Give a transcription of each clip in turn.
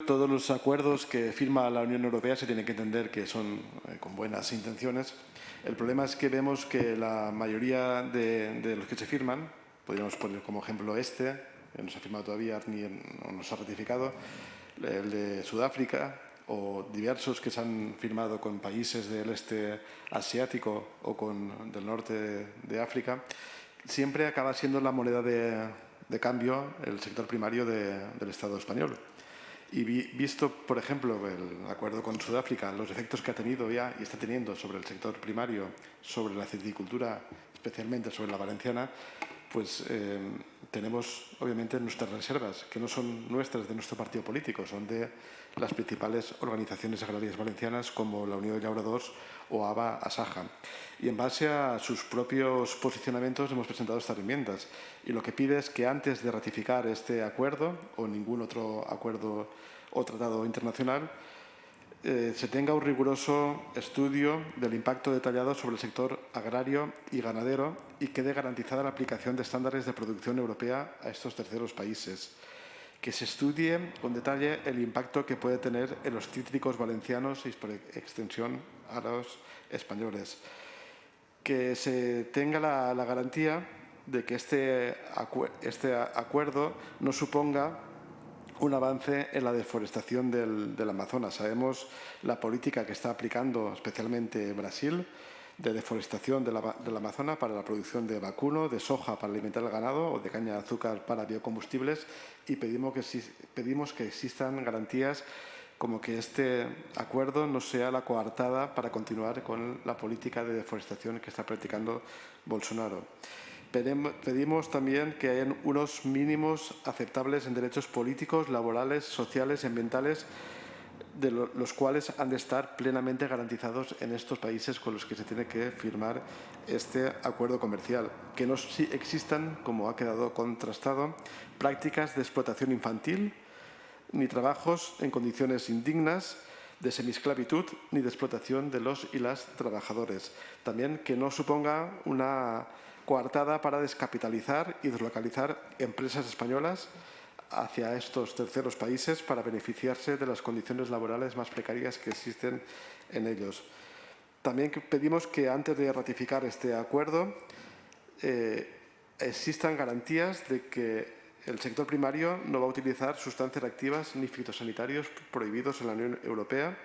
Todos los acuerdos que firma la Unión Europea se tienen que entender que son con buenas intenciones. El problema es que vemos que la mayoría de los que se firman, podríamos poner como ejemplo que no se ha firmado todavía ni no nos ha ratificado, el de Sudáfrica o diversos que se han firmado con países del este asiático o del norte de África, siempre acaba siendo la moneda de cambio el sector primario del Estado español. Y visto, por ejemplo, el acuerdo con Sudáfrica, los efectos que ha tenido ya y está teniendo sobre el sector primario, sobre la citricultura, especialmente sobre la valenciana, pues tenemos obviamente nuestras reservas, que no son nuestras de nuestro partido político, son de las principales organizaciones agrarias valencianas como la Unión de Llauradors o ABA-ASAJA. Y en base a sus propios posicionamientos hemos presentado estas enmiendas. Y lo que pide es que antes de ratificar este acuerdo o ningún otro acuerdo o tratado internacional, se tenga un riguroso estudio del impacto detallado sobre el sector agrario y ganadero y quede garantizada la aplicación de estándares de producción europea a estos terceros países. Que se estudie con detalle el impacto que puede tener en los cítricos valencianos y, por extensión, a los españoles. Que se tenga la garantía de que este acuerdo no suponga un avance en la deforestación del Amazonas. Sabemos la política que está aplicando especialmente Brasil de deforestación del Amazonas para la producción de vacuno, de soja para alimentar el ganado o de caña de azúcar para biocombustibles, y pedimos que existan garantías como que este acuerdo no sea la coartada para continuar con la política de deforestación que está practicando Bolsonaro. Pedimos también que hayan unos mínimos aceptables en derechos políticos, laborales, sociales y ambientales, de los cuales han de estar plenamente garantizados en estos países con los que se tiene que firmar este acuerdo comercial. Que no existan, como ha quedado contrastado, prácticas de explotación infantil, ni trabajos en condiciones indignas, de semiesclavitud, ni de explotación de los y las trabajadores. También que no suponga una coartada para descapitalizar y deslocalizar empresas españolas hacia estos terceros países para beneficiarse de las condiciones laborales más precarias que existen en ellos. También pedimos que antes de ratificar este acuerdo existan garantías de que el sector primario no va a utilizar sustancias activas ni fitosanitarios prohibidos en la Unión Europea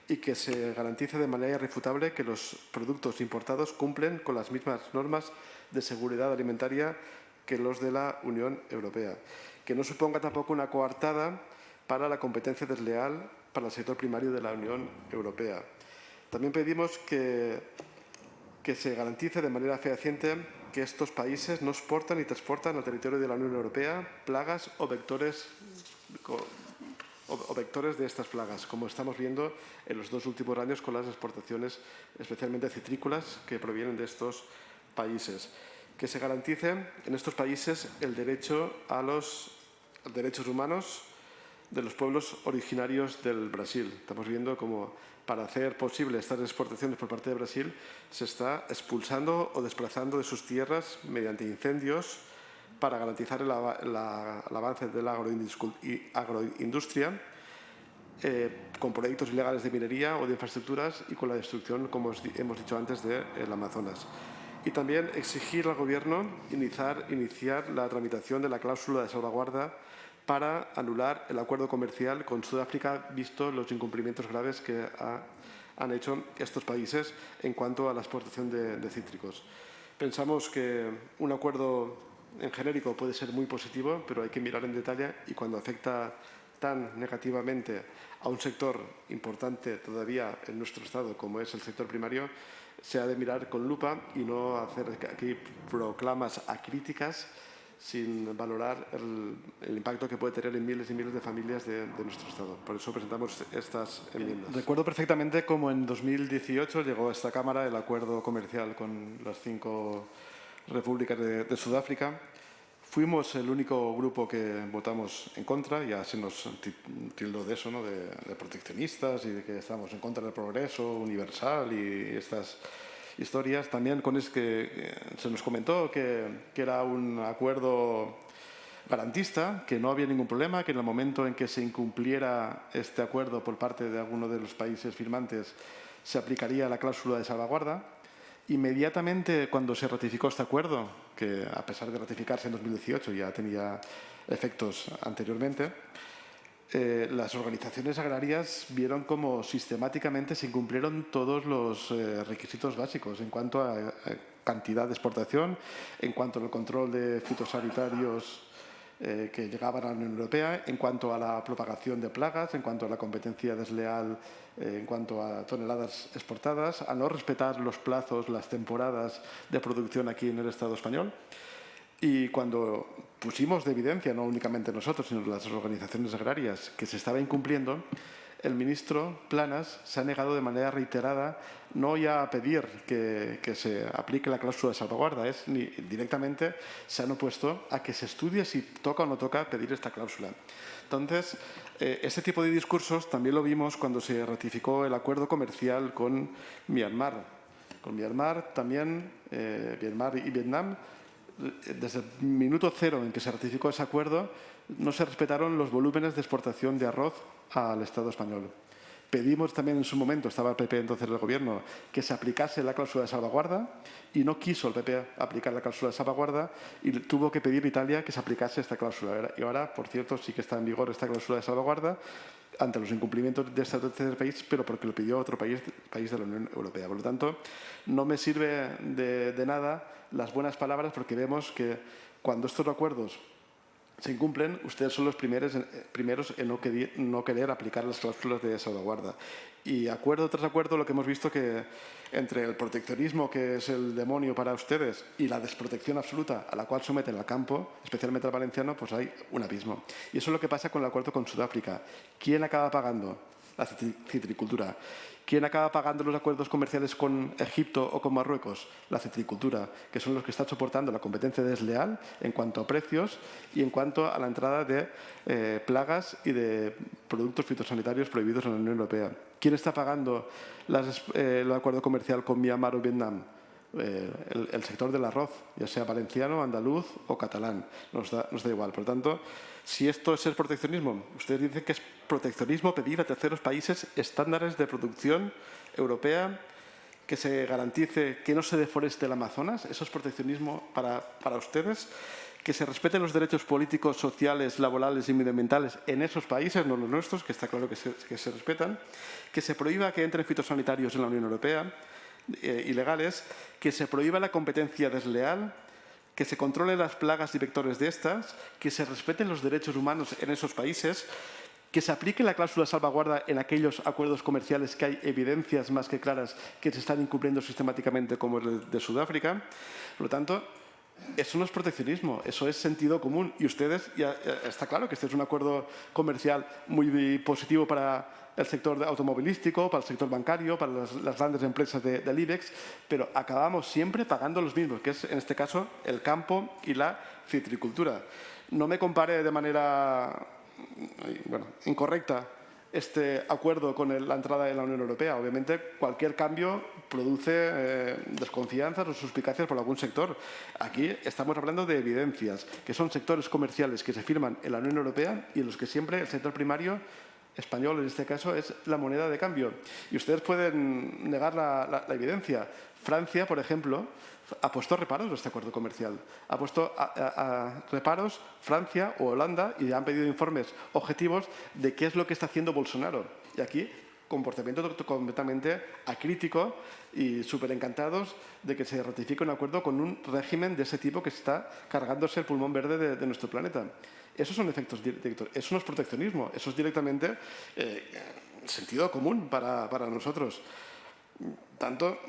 y que se garantice de manera irrefutable que los productos importados cumplen con las mismas normas de seguridad alimentaria que los de la Unión Europea. Que no suponga tampoco una coartada para la competencia desleal para el sector primario de la Unión Europea. También pedimos que se garantice de manera fehaciente que estos países no exportan ni transportan al territorio de la Unión Europea plagas o vectores de estas plagas, como estamos viendo en los 2 últimos años con las exportaciones, especialmente citrícolas, que provienen de estos países. Que se garantice en estos países el derecho a los derechos humanos de los pueblos originarios del Brasil. Estamos viendo cómo para hacer posible estas exportaciones por parte de Brasil se está expulsando o desplazando de sus tierras mediante incendios para garantizar el avance de la agroindustria con proyectos ilegales de minería o de infraestructuras y con la destrucción, como hemos dicho antes, del Amazonas. Y también exigir al Gobierno iniciar la tramitación de la cláusula de salvaguarda para anular el acuerdo comercial con Sudáfrica, visto los incumplimientos graves que han hecho estos países en cuanto a la exportación de cítricos. Pensamos que un acuerdo en genérico puede ser muy positivo, pero hay que mirar en detalle, y cuando afecta tan negativamente a un sector importante todavía en nuestro Estado como es el sector primario, se ha de mirar con lupa y no hacer aquí proclamas acríticas sin valorar el impacto que puede tener en miles y miles de familias de nuestro Estado. Por eso presentamos estas enmiendas. Recuerdo perfectamente cómo en 2018 llegó a esta Cámara el acuerdo comercial con las 5 repúblicas de Sudáfrica. Fuimos el único grupo que votamos en contra, ya se nos tildó de eso, ¿no? de proteccionistas y de que estábamos en contra del progreso universal y estas historias. También con es que se nos comentó que era un acuerdo garantista, que no había ningún problema, que en el momento en que se incumpliera este acuerdo por parte de alguno de los países firmantes se aplicaría la cláusula de salvaguarda. Inmediatamente cuando se ratificó este acuerdo, que a pesar de ratificarse en 2018 ya tenía efectos anteriormente, las organizaciones agrarias vieron cómo sistemáticamente se incumplieron todos los requisitos básicos en cuanto a cantidad de exportación, en cuanto al control de fitosanitarios que llegaban a la Unión Europea, en cuanto a la propagación de plagas, en cuanto a la competencia desleal, en cuanto a toneladas exportadas, a no respetar los plazos, las temporadas de producción aquí en el Estado español. Y cuando pusimos de evidencia, no únicamente nosotros, sino las organizaciones agrarias, que se estaba incumpliendo, el ministro Planas se ha negado de manera reiterada no ya a pedir que se aplique la cláusula de salvaguarda, ni directamente se han opuesto a que se estudie si toca o no toca pedir esta cláusula. Entonces, este tipo de discursos también lo vimos cuando se ratificó el acuerdo comercial con Myanmar. Con Myanmar también, Myanmar y Vietnam, desde el minuto cero en que se ratificó ese acuerdo, no se respetaron los volúmenes de exportación de arroz al Estado español. Pedimos también en su momento, estaba el PP entonces en el Gobierno, que se aplicase la cláusula de salvaguarda y no quiso el PP aplicar la cláusula de salvaguarda y tuvo que pedir Italia que se aplicase esta cláusula. Y ahora, por cierto, sí que está en vigor esta cláusula de salvaguarda ante los incumplimientos de este tercer país, pero porque lo pidió otro país de la Unión Europea. Por lo tanto, no me sirve de nada las buenas palabras porque vemos que cuando estos acuerdos se incumplen, ustedes son los primeros en no querer aplicar las cláusulas de salvaguarda. Y acuerdo tras acuerdo, lo que hemos visto que entre el proteccionismo, que es el demonio para ustedes, y la desprotección absoluta a la cual someten al campo, especialmente al valenciano, pues hay un abismo. Y eso es lo que pasa con el acuerdo con Sudáfrica. ¿Quién acaba pagando? La citricultura. ¿Quién acaba pagando los acuerdos comerciales con Egipto o con Marruecos? La citricultura, que son los que están soportando la competencia desleal en cuanto a precios y en cuanto a la entrada de plagas y de productos fitosanitarios prohibidos en la Unión Europea. ¿Quién está pagando el acuerdo comercial con Myanmar o Vietnam? El sector del arroz, ya sea valenciano, andaluz o catalán, nos da igual. Por lo tanto, si esto es el proteccionismo, ustedes dicen que es proteccionismo pedir a terceros países estándares de producción europea, que se garantice que no se deforeste el Amazonas. ¿Eso es proteccionismo para ustedes? Que se respeten los derechos políticos, sociales, laborales y medioambientales en esos países, no los nuestros, que está claro que se respetan. Que se prohíba que entren fitosanitarios en la Unión Europea, ilegales, que se prohíba la competencia desleal, que se controlen las plagas y vectores de estas, que se respeten los derechos humanos en esos países, que se aplique la cláusula de salvaguarda en aquellos acuerdos comerciales que hay evidencias más que claras que se están incumpliendo sistemáticamente, como el de Sudáfrica. Por lo tanto, eso no es proteccionismo, eso es sentido común. Y ustedes, ya está claro que este es un acuerdo comercial muy positivo para el sector automovilístico, para el sector bancario, para las grandes empresas del IBEX, pero acabamos siempre pagando los mismos, que es en este caso el campo y la citricultura. No me compare de manera incorrecta este acuerdo con la entrada en la Unión Europea. Obviamente, cualquier cambio produce desconfianzas o suspicacias por algún sector. Aquí estamos hablando de evidencias, que son sectores comerciales que se firman en la Unión Europea y en los que siempre el sector primario español, en este caso, es la moneda de cambio. Y ustedes pueden negar la evidencia. Francia, por ejemplo, ha puesto reparos a este acuerdo comercial. Ha puesto a reparos Francia o Holanda y han pedido informes objetivos de qué es lo que está haciendo Bolsonaro. Y aquí, comportamiento completamente acrítico y súper encantados de que se ratifique un acuerdo con un régimen de ese tipo que está cargándose el pulmón verde de nuestro planeta. Esos son efectos directos. Eso no es proteccionismo, eso es directamente sentido común para nosotros. Tanto,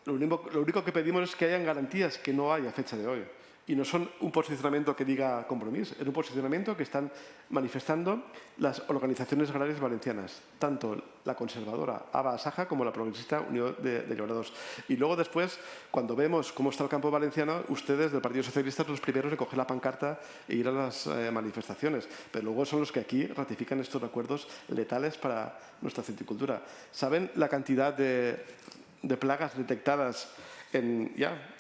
lo único que pedimos es que hayan garantías que no hay a fecha de hoy. Y no son un posicionamiento que diga compromiso, es un posicionamiento que están manifestando las organizaciones agrarias valencianas, tanto la conservadora ABA Asaja como la progresista Unión de Llobrados. Y luego después, cuando vemos cómo está el campo valenciano, ustedes del Partido Socialista son los primeros en coger la pancarta e ir a las manifestaciones, pero luego son los que aquí ratifican estos acuerdos letales para nuestra citricultura. ¿Saben la cantidad de plagas detectadas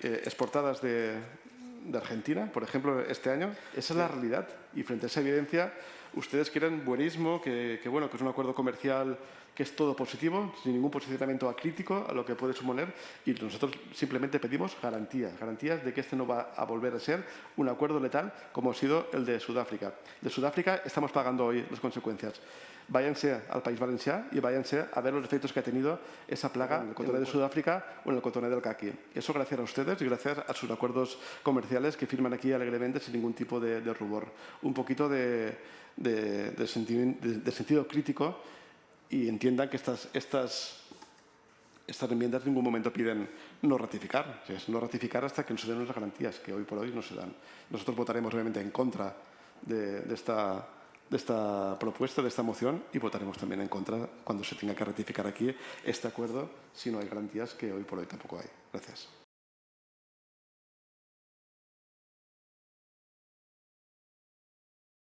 exportadas de de Argentina, por ejemplo, este año. Esa es la realidad. Y frente a esa evidencia, ustedes quieren buenismo, que es un acuerdo comercial que es todo positivo, sin ningún posicionamiento acrítico a lo que puede suponer, y nosotros simplemente pedimos garantías de que este no va a volver a ser un acuerdo letal como ha sido el de Sudáfrica. De Sudáfrica estamos pagando hoy las consecuencias. Váyanse al País Valencià y váyanse a ver los efectos que ha tenido esa plaga en el cotoné de Sudáfrica o en el cotoné del caqui. Eso gracias a ustedes y gracias a sus acuerdos comerciales que firman aquí alegremente sin ningún tipo de rubor. Un poquito de sentido crítico, y entiendan que estas enmiendas en ningún momento piden no ratificar. Es no ratificar hasta que nos den las garantías, que hoy por hoy no se dan. Nosotros votaremos obviamente en contra de esta propuesta, de esta moción, y votaremos también en contra cuando se tenga que ratificar aquí este acuerdo si no hay garantías, que hoy por hoy tampoco hay. Gracias.